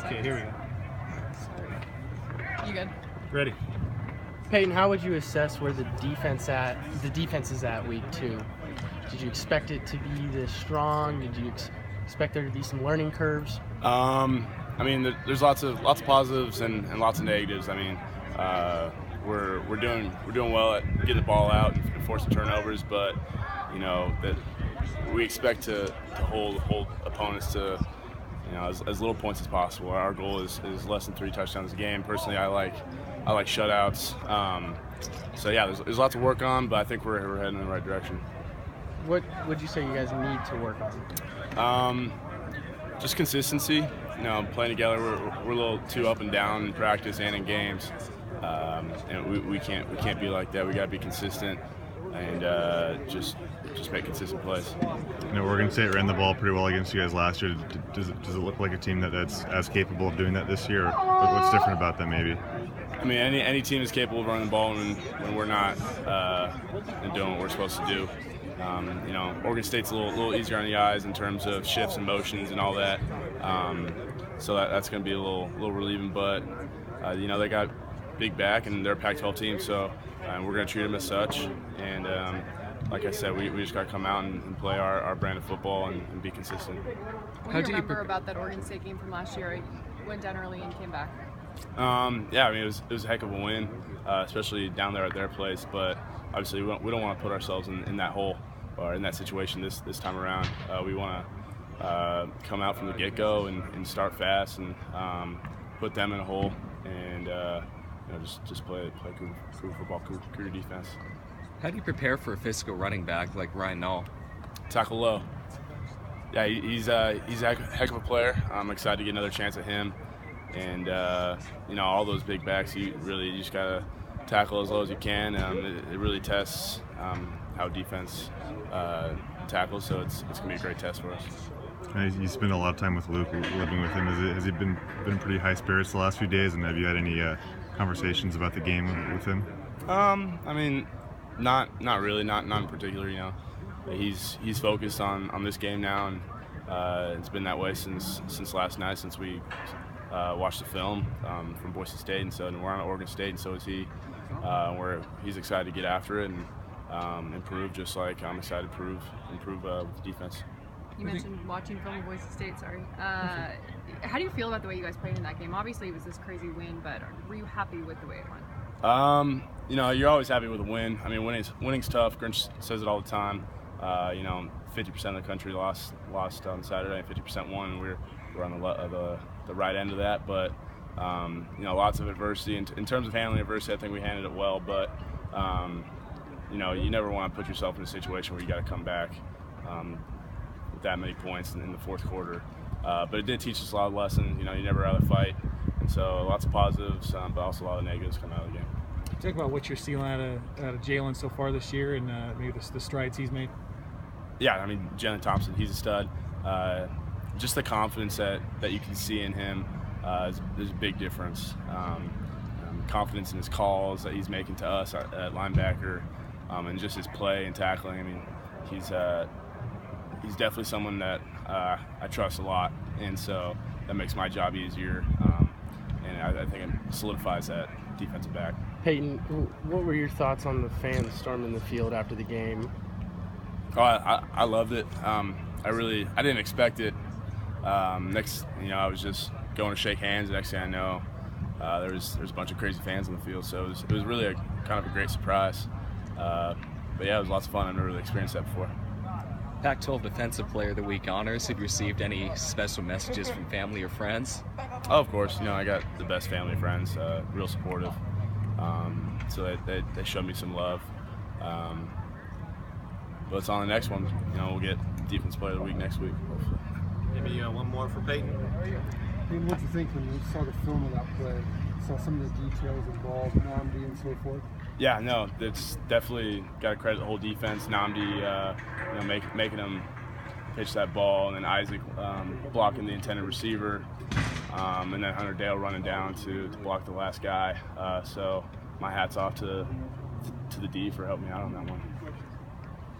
Okay, here we go. Sorry. You good? Ready. Peyton, how would you assess where the defense is at week 2? Did you expect it to be this strong? Did you expect there to be some learning curves? I mean, there's lots of positives and lots of negatives. I mean, we're doing well at getting the ball out and forcing turnovers, but you know that we expect to hold opponents to as little points as possible. Our goal is less than 3 touchdowns a game. Personally, I like shutouts. So yeah, there's lots to work on, but I think we're heading in the right direction. What would you say you guys need to work on? Just consistency. Playing together, we're a little too up and down in practice and in games, and we can't be like that. We got to be consistent and just make consistent plays. Oregon State ran the ball pretty well against you guys last year. Does it look like a team that's as capable of doing that this year? Or what's different about them, maybe? I mean, any team is capable of running the ball when we're not and doing what we're supposed to do. Oregon State's a little easier on the eyes in terms of shifts and motions and all that. So that's going to be a little relieving, but they got big back and they're a Pac-12 team, so we're going to treat them as such. And like I said, we just got to come out and play our brand of football and be consistent. What do you remember about that Oregon State game from last year? It went down early and came back. Yeah, I mean it was a heck of a win, especially down there at their place. But obviously we don't want to put ourselves in that hole or in that situation this time around. We want to come out from the get-go and start fast and put them in a hole and just play Cougar football, Cougar defense. How do you prepare for a physical running back like Ryan Nall? Tackle low. Yeah, he's a heck of a player. I'm excited to get another chance at him. And all those big backs, you just gotta tackle as low as you can. It really tests how defense tackles, so it's gonna be a great test for us. You spend a lot of time with Luke, living with him. Has he been pretty high spirits the last few days? And have you had any conversations about the game with him? I mean, not really, not in particular. He's focused on this game now, and it's been that way since last night, since we watched the film from Boise State, and so we're on Oregon State, and so is he. Where he's excited to get after it and improve, just like I'm excited to improve with the defense. You mentioned watching film of Boise State. Sorry. How do you feel about the way you guys played in that game? Obviously, it was this crazy win, but were you happy with the way it went? You're always happy with a win. I mean, winning's tough. Grinch says it all the time. 50% of the country lost on Saturday, and 50% won. And we're on the right end of that, but lots of adversity. In terms of handling adversity, I think we handled it well. But you never want to put yourself in a situation where you got to come back with that many points in the fourth quarter. But it did teach us a lot of lessons. You never rather fight, and so lots of positives, but also a lot of negatives coming out of the game. Talk about what you're seeing out of Jalen so far this year, and maybe the strides he's made. Yeah, I mean, Jalen Thompson, he's a stud. Just the confidence that you can see in him, there's a big difference. Confidence in his calls that he's making to us at linebacker, and just his play and tackling. I mean, he's definitely someone that I trust a lot, and so that makes my job easier. And I think it solidifies that defensive back. Peyton, what were your thoughts on the fans storming the field after the game? Oh, I loved it. I didn't expect it. I was just going to shake hands. The next thing I know, there's a bunch of crazy fans on the field. So it was really kind of a great surprise. But yeah, it was lots of fun. I've never really experienced that before. Pac-12 Defensive Player of the Week honors. Have you received any special messages from family or friends? Oh, of course. I got the best family and friends, real supportive. So they showed me some love. But it's on the next one. We'll get Defense Player of the Week next week, hopefully. Maybe one more for Peyton. Peyton, what do you think when you saw the film of that play? Saw some of the details involved, Namdi and so forth? Yeah, no, it's definitely got to credit the whole defense. Namdi, making them pitch that ball, and then Isaac blocking the intended receiver, and then Hunter Dale running down to block the last guy. So my hat's off to the D for helping me out on that one.